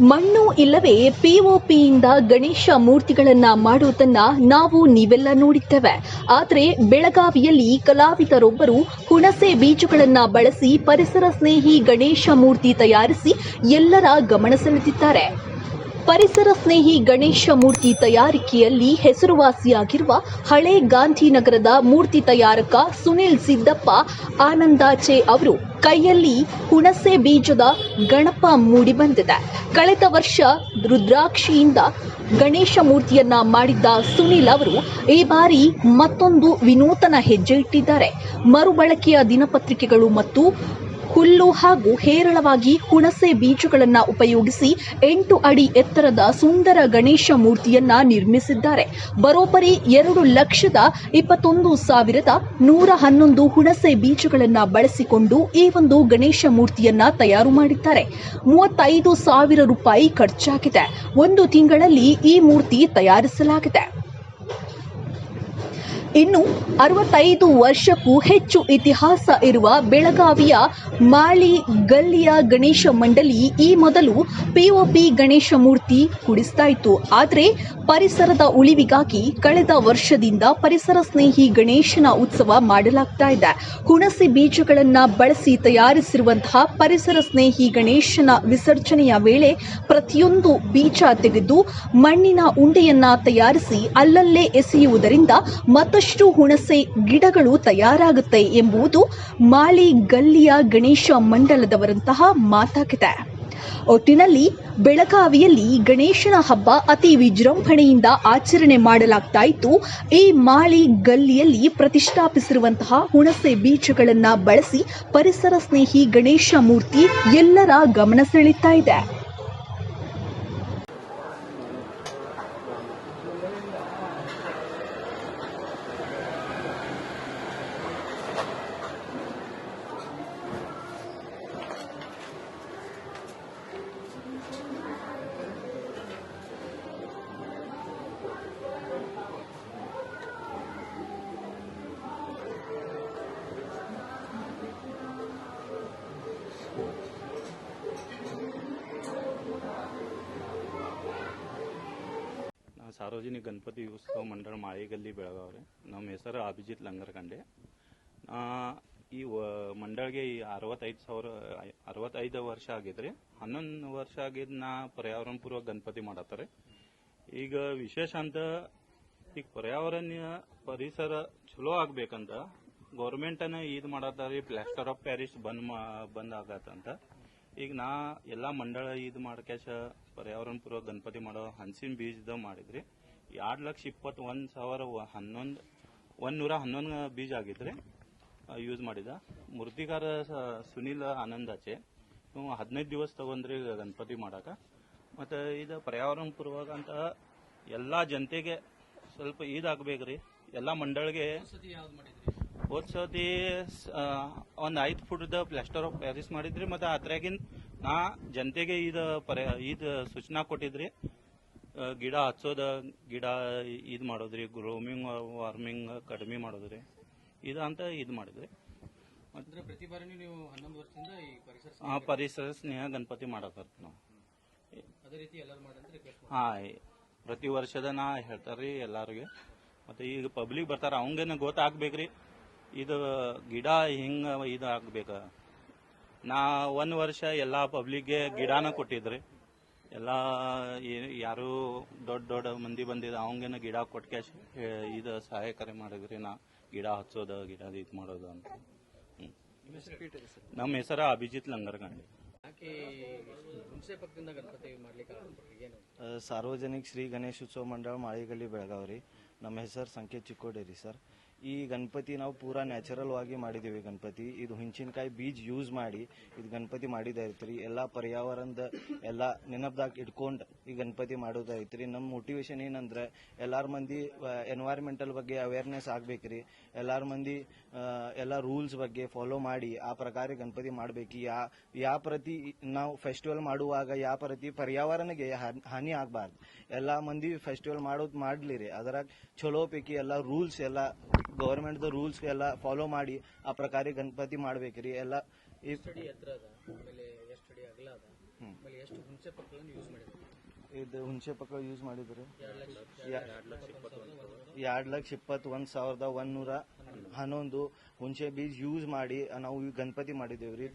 ಮಣ್ಣು ಇಲ್ಲವೇ ಪಿಒಪಿಯಿಂದ ಗಣೇಶ ಮೂರ್ತಿಗಳನ್ನ ಮಾಡುವುದನ್ನ ನೀವೆಲ್ಲ ನೋಡಿದ್ದೇವೆ. ಆದರೆ ಬೆಳಗಾವಿಯಲ್ಲಿ ಕಲಾವಿದರೊಬ್ಬರು ಹುಣಸೆ ಬೀಜಗಳನ್ನ ಬಳಸಿ ಪರಿಸರ ಸ್ನೇಹಿ ಗಣೇಶ ಮೂರ್ತಿ ತಯಾರಿಸಿ ಎಲ್ಲರ ಗಮನ ಸೆಳೆದಿದ್ದಾರೆ. ಪರಿಸರ ಸ್ನೇಹಿ ಗಣೇಶ ಮೂರ್ತಿ ತಯಾರಿಕೆಯಲ್ಲಿ ಹೆಸರುವಾಸಿಯಾಗಿರುವ ಹಳೆ ಗಾಂಧಿನಗರದ ಮೂರ್ತಿ ತಯಾರಕ ಸುನಿಲ್ ಸಿದ್ದಪ್ಪ ಆನಂದಾಚೆ ಅವರು ಕೈಯಲ್ಲಿ ಹುಣಸೆ ಬೀಜದ ಗಣಪ ಮೂಡಿಬಂದಿದೆ. ಕಳೆದ ವರ್ಷ ರುದ್ರಾಕ್ಷಿಯಿಂದ ಗಣೇಶ ಮೂರ್ತಿಯನ್ನ ಮಾಡಿದ್ದ ಸುನಿಲ್ ಅವರು ಈ ಬಾರಿ ಮತ್ತೊಂದು ವಿನೂತನ ಹೆಜ್ಜೆ ಇಟ್ಟಿದ್ದಾರೆ. ಮರುಬಳಕೆಯ ದಿನಪತ್ರಿಕೆಗಳು ಮತ್ತು ಹುಲ್ಲು ಹಾಗೂ ಹೇರಳವಾಗಿ ಹುಣಸೆ ಬೀಜಗಳನ್ನು ಉಪಯೋಗಿಸಿ 8 ಅಡಿ ಎತ್ತರದ ಸುಂದರ ಗಣೇಶ ಮೂರ್ತಿಯನ್ನ ನಿರ್ಮಿಸಿದ್ದಾರೆ. ಬರೋಬ್ಬರಿ 2,21,111 ಹುಣಸೆ ಬೀಜಗಳನ್ನು ಬಳಸಿಕೊಂಡು ಈ ಒಂದು ಗಣೇಶ ಮೂರ್ತಿಯನ್ನ ತಯಾರು ಮಾಡಿದ್ದಾರೆ. 35,000 ರೂಪಾಯಿ ಖರ್ಚಾಗಿದೆ. 1 ತಿಂಗಳಲ್ಲಿ ಈ ಮೂರ್ತಿ ತಯಾರಿಸಲಾಗಿದೆ. ಇನ್ನು 65 ವರ್ಷಕ್ಕೂ ಹೆಚ್ಚು ಇತಿಹಾಸ ಇರುವ ಬೆಳಗಾವಿಯ ಮಾಳಿ ಗಲ್ಲಿಯ ಗಣೇಶ ಮಂಡಳಿ ಈ ಮೊದಲು ಪಿಒಪಿ ಗಣೇಶ ಮೂರ್ತಿ ಕುಡಿಸ್ತಾ ಇತ್ತು. ಆದರೆ ಪರಿಸರದ ಉಳಿವಿಗಾಗಿ ಕಳೆದ ವರ್ಷದಿಂದ ಪರಿಸರ ಸ್ನೇಹಿ ಗಣೇಶನ ಉತ್ಸವ ಮಾಡಲಾಗ್ತಾ ಇದೆ. ಹುಣಸೆ ಬೀಜಗಳನ್ನು ಬಳಸಿ ತಯಾರಿಸಿರುವಂತಹ ಪರಿಸರ ಸ್ನೇಹಿ ಗಣೇಶನ ವಿಸರ್ಜನೆಯ ವೇಳೆ ಪ್ರತಿಯೊಂದು ಬೀಜ ತೆಗೆದು ಮಣ್ಣಿನ ಉಂಡೆಯನ್ನ ತಯಾರಿಸಿ ಅಲ್ಲಲ್ಲೇ ಎಸೆಯುವುದರಿಂದ ಮತ್ತಷ್ಟು ಹುಣಸೆ ಗಿಡಗಳು ತಯಾರಾಗುತ್ತೆ ಎಂಬುದು ಮಾಳಿ ಗಲ್ಲಿಯ ಗಣೇಶ ಮಂಡಲದವರಂತಹ ಮಾತಾಗಿದೆ. ಒಟ್ಟಿನಲ್ಲಿ ಬೆಳಗಾವಿಯಲ್ಲಿ ಗಣೇಶನ ಹಬ್ಬ ಅತಿ ವಿಜೃಂಭಣೆಯಿಂದ ಆಚರಣೆ ಮಾಡಲಾಗ್ತಾ ಇತ್ತು. ಈ ಮಾಳಿ ಗಲ್ಲಿಯಲ್ಲಿ ಪ್ರತಿಷ್ಠಾಪಿಸಿರುವಂತಹ ಹುಣಸೆ ಬೀಜಗಳನ್ನು ಬಳಸಿ ಪರಿಸರ ಸ್ನೇಹಿ ಗಣೇಶ ಮೂರ್ತಿ ಎಲ್ಲರ ಗಮನ ಸೆಳೀತಾ ಇದೆ. ಸಾರ್ವಜನಿಕ ಗಣಪತಿ ಉತ್ಸವ ಮಂಡಳ ಮಾಳಿಗಲ್ಲಿ ಬೆಳಗಾವ್ರಿ. ನಮ್ಮ ಹೆಸರು ಅಭಿಜಿತ್ ಲಂಗರ್ಕಂಡೆ. ಈ ಮಂಡಳಿಗೆ 65 ವರ್ಷ ಆಗಿದ್ರಿ. 11 ವರ್ಷ ಆಗಿದ್ ಪರ್ಯಾವರಣ ಪೂರ್ವ ಗಣಪತಿ ಮಾಡತ್ತಾರೆ. ಈಗ ವಿಶೇಷ ಅಂತ ಈಗ ಪರ್ಯಾವರಣ ಪರಿಸರ ಚಲೋ ಆಗ್ಬೇಕಂತ ಗೌರ್ಮೆಂಟನ್ನ ಇದು ಮಾಡತ್ತಾರೆ. ಪ್ಲಾಸ್ಟರ್ ಆಫ್ ಪ್ಯಾರಿಸ್ ಬಂದ್ ಆಗತ್ತಂತ ಈಗ ಎಲ್ಲಾ ಮಂಡಳ ಇದು ಮಾಡ್ಕ್ಯಾಶ ಪರ್ಯಾವರಣ ಪೂರ್ವ ಗಣಪತಿ ಮಾಡೋ ಹಂಸಿನ ಬೀಜದ ಮಾಡಿದ್ರಿ. 2,21,111 ಬೀಜ ಆಗಿದ್ರಿ ಯೂಸ್ ಮಾಡಿದ. ಮೂರ್ತಿಕಾರ ಸುನಿಲ್ ಆನಂದಾಚೆ 15 ದಿವಸ ತಗೊಂಡ್ರಿ ಗಣಪತಿ ಮಾಡಾಕ. ಮತ್ತೆ ಇದು ಪರ್ಯಾವರಣ ಪೂರ್ವಕ ಅಂತ ಎಲ್ಲಾ ಜನತೆಗೆ ಸ್ವಲ್ಪ ಇದಾಗಬೇಕ್ರಿ. ಎಲ್ಲಾ ಮಂಡಳಿಗೆ ಹೋದ್ ಸತಿ 5 ಫುಟ್ದ ಪ್ಲಾಸ್ಟರ್ ಆಫ್ ಪ್ಯಾರಿಸ್ ಮಾಡಿದ್ರಿ. ಮತ್ತೆ ಅದ್ರಾಗಿನ್ ಜನತೆಗೆ ಇದು ಸೂಚನಾ ಕೊಟ್ಟಿದ್ರಿ. ಗಿಡ ಹಚ್ಚೋದ, ಗಿಡ ಇದು ಮಾಡೋದ್ರಿ, ಗ್ರೋಮಿಂಗ್ ವಾರ್ಮಿಂಗ್ ಕಡಿಮೆ ಮಾಡೋದ್ರಿ, ಅಂತ ಇದು ಮಾಡಿದ್ರಿ. ಪ್ರತಿ ಬಾರಿ ನೀವು 11 ವರ್ಷದಿಂದ ಈ ಪರಿಸರ ಸ್ನೇಹ ಗಣಪತಿ ಮಾಡಕತ್ ನಾವು. ಅದೇ ರೀತಿ ಎಲ್ಲರೂ ಮಾಡಂತ ಪ್ರತಿ ವರ್ಷದ ಹೇಳ್ತಾರ್ರಿ ಎಲ್ಲಾರಿಗೆ. ಮತ್ತೆ ಈಗ ಪಬ್ಲಿಕ್ ಬರ್ತಾರ, ಅವಂಗೇನ ಗೊತ್ತಾಗ್ಬೇಕ್ರಿ ಇದು ಗಿಡ ಹಿಂಗ ಇದು ಆಗ್ಬೇಕ. 1 ವರ್ಷ ಎಲ್ಲಾ ಪಬ್ಲಿಕ್ಗೆ ಗಿಡನ ಕೊಟ್ಟಿದ್ರಿ. ಎಲ್ಲಾ ಯಾರು ದೊಡ್ಡ ಮಂದಿ ಬಂದಿದ ಅವಂಗೇನ ಗಿಡ ಕೊಟ್ಕ್ಯಾಶ ಇದು ಸಹಾಯಕಾರಿ ಮಾಡಿದ್ರಿ. ಗಿಡ ಹಚ್ಚೋದ, ಗಿಡ ಇದು ಮಾಡೋದು ಅಂತ. ನಮ್ಮ ಹೆಸರು ಅಭಿಜಿತ್ ಲಂಗರ್ಕಂಡೆ. ಸಾರ್ವಜನಿಕ ಶ್ರೀ ಗಣೇಶೋತ್ಸವ ಮಂಡಳ ಮಾಳಿಗಲ್ಲಿ ಬೆಳಗಾವ್ರಿ. ನಮ್ಮ ಹೆಸರು ಸಂಕೇತ್ ಚಿಕ್ಕೋಡೇರಿ ಸರ್. ಈ ಗಣಪತಿ ನಾವು ಪೂರಾ ನ್ಯಾಚುರಲ್ ಆಗಿ ಮಾಡಿದೀವಿ. ಗಣಪತಿ ಇದು ಹುಂಚಿನಕಾಯಿ ಬೀಜ ಯೂಸ್ ಮಾಡಿ ಇದು ಗಣಪತಿ ಮಾಡಿದೈತ್ರಿ. ಎಲ್ಲಾ ಪರ್ಯಾವರಣದ ಎಲ್ಲಾ ನೆನಪದಾಗ ಇಟ್ಕೊಂಡು ಈ ಗಣಪತಿ ಮಾಡೋದೈತ್ರಿ. ನಮ್ಮ ಮೋಟಿವೇಶನ್ ಏನಂದ್ರೆ ಎಲ್ಲಾರ ಮಂದಿ ಎನ್ವೈರನ್ಮೆಂಟಲ್ ಬಗ್ಗೆ ಅವೇರ್ನೆಸ್ ಆಗ್ಬೇಕ್ರಿ. ಎಲ್ಲಾರ ಮಂದಿ ಎಲ್ಲಾ ರೂಲ್ಸ್ ಬಗ್ಗೆ ಫಾಲೋ ಮಾಡಿ ಆ ಪ್ರಕಾರ ಗಣಪತಿ ಮಾಡ್ಬೇಕು. ಯಾವ ಪ್ರತಿ ನಾವು ಫೆಸ್ಟಿವಲ್ ಮಾಡುವಾಗ ಯಾವ ಪ್ರತಿ ಪರ್ಯಾವರಣಗೆ ಹಾನಿ ಆಗಬಾರ್ದು. ಎಲ್ಲಾ ಮಂದಿ ಫೆಸ್ಟಿವಲ್ ಮಾಡ್ಲಿರಿ. ಅದರಾಗ ಚಲೋ ಪೈಕಿ ಎಲ್ಲಾ ರೂಲ್ಸ್ ಎಲ್ಲ ಗವರ್ಮೆಂಟ್ ರೂಲ್ಸ್ ಎಲ್ಲ ಫಾಲೋ ಮಾಡಿ ಆ ಪ್ರಕಾರ ಗಣಪತಿ ಮಾಡ್ಬೇಕ್ರಿ. ಎಲ್ಲ ಆಮೇಲೆ ಎಷ್ಟು ಹುಣಸೆ ಪಕ್ಕಗಳನ್ನು ಯೂಸ್ ಮಾಡಿದ್ರು? ಇದು ಹುಣಸೆ ಪಕ್ಕ ಯೂಸ್ ಮಾಡಿದ್ರಿ 2,21,111 ಹುಣಸೆ ಬೀಜ ಯೂಸ್ ಮಾಡಿ ನಾವು ಈ ಗಣಪತಿ ಮಾಡಿದೇವ್ರಿ.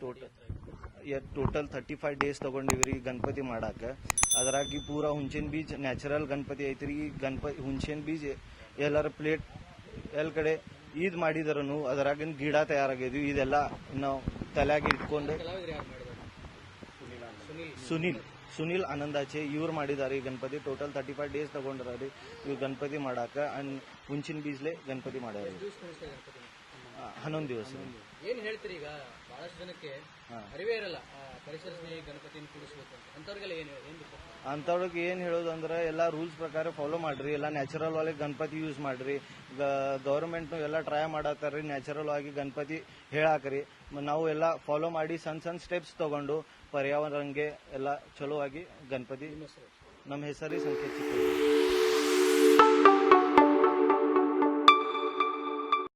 ಟೋಟಲ್ 35 ಡೇಸ್ ತಗೊಂಡಿವ್ರಿ ಗಣಪತಿ ಮಾಡಾಕ. ಅದ್ರಾಗಿ ಪೂರಾ ಹುಣಸಿನ ಬೀಜ ನ್ಯಾಚುರಲ್ ಗಣಪತಿ ಐತ್ರಿ. ಈ ಗಣಪತಿ ಹುಣಸಿನ ಬೀಜ ಎಲ್ಲರ ಪ್ಲೇಟ್ ಕಡೆ ಈದ್ ಮಾಡಿದರನು ಅದರಾಗಿನ ಗಿಡ ತಯಾರಾಗಿದ್ವಿ. ಇದೆಲ್ಲ ನಾವು ತಲೆಯಾಗಿ ಇಟ್ಕೊಂಡು ಕಲಾವಿದರು ಯಾರು ಮಾಡಿದ್ರು? ಸುನಿಲ್ ಆನಂದಾಚೆ ಇವ್ರು ಮಾಡಿದಾರೆ ಈ ಗಣಪತಿ. ಟೋಟಲ್ 35 ಡೇಸ್ ತಗೊಂಡ್ರಿ ಇವ್ರು ಗಣಪತಿ ಮಾಡಾಕ. ಅಂಡ್ ಹುಂಚಿನ ಬೀಜ್ಲೆ ಗಣಪತಿ ಮಾಡ್ಯಾರ. 11 ದಿವಸ. ಏನ್ ಹೇಳ್ತೀರಿ? ಈಗ ಬಹಳಷ್ಟು ಜನಕ್ಕೆ ಅರಿವೇ ಇರಲ್ಲ ಪರಿಸರ ಸ್ನೇಹಿ ಗಣಪತಿಯನ್ನು ಕೂಡಿಸ್ಬೇಕು ಅಂತ. ಅಂತವ್ರಿಗೆಲ್ಲ ಅಂಥವ್ರಿಗೆ ಏನ್ ಹೇಳೋದು ಅಂದ್ರೆ ಎಲ್ಲ ರೂಲ್ಸ್ ಪ್ರಕಾರ ಫಾಲೋ ಮಾಡ್ರಿ. ಎಲ್ಲ ನ್ಯಾಚುರಲ್ ಆಗಿ ಗಣಪತಿ ಯೂಸ್ ಮಾಡ್ರಿ. ಗವರ್ಮೆಂಟ್ ಎಲ್ಲ ಟ್ರೈ ಮಾಡತ್ತಾರ್ರಿ ನ್ಯಾಚುರಲ್ ಆಗಿ ಗಣಪತಿ ಹೇಳಾಕ್ರಿ. ನಾವು ಎಲ್ಲ ಫಾಲೋ ಮಾಡಿ ಸಣ್ಣ ಸ್ಟೆಪ್ಸ್ ತಗೊಂಡು ಪರ್ಯಾವರಣಕ್ಕೆ ಎಲ್ಲ ಚಲೋ ಆಗಿ ಗಣಪತಿ. ನಮ್ಮ ಹೆಸರು ಸಂಕೇತ್ ಚಿಕ್ಕೋಡಿ.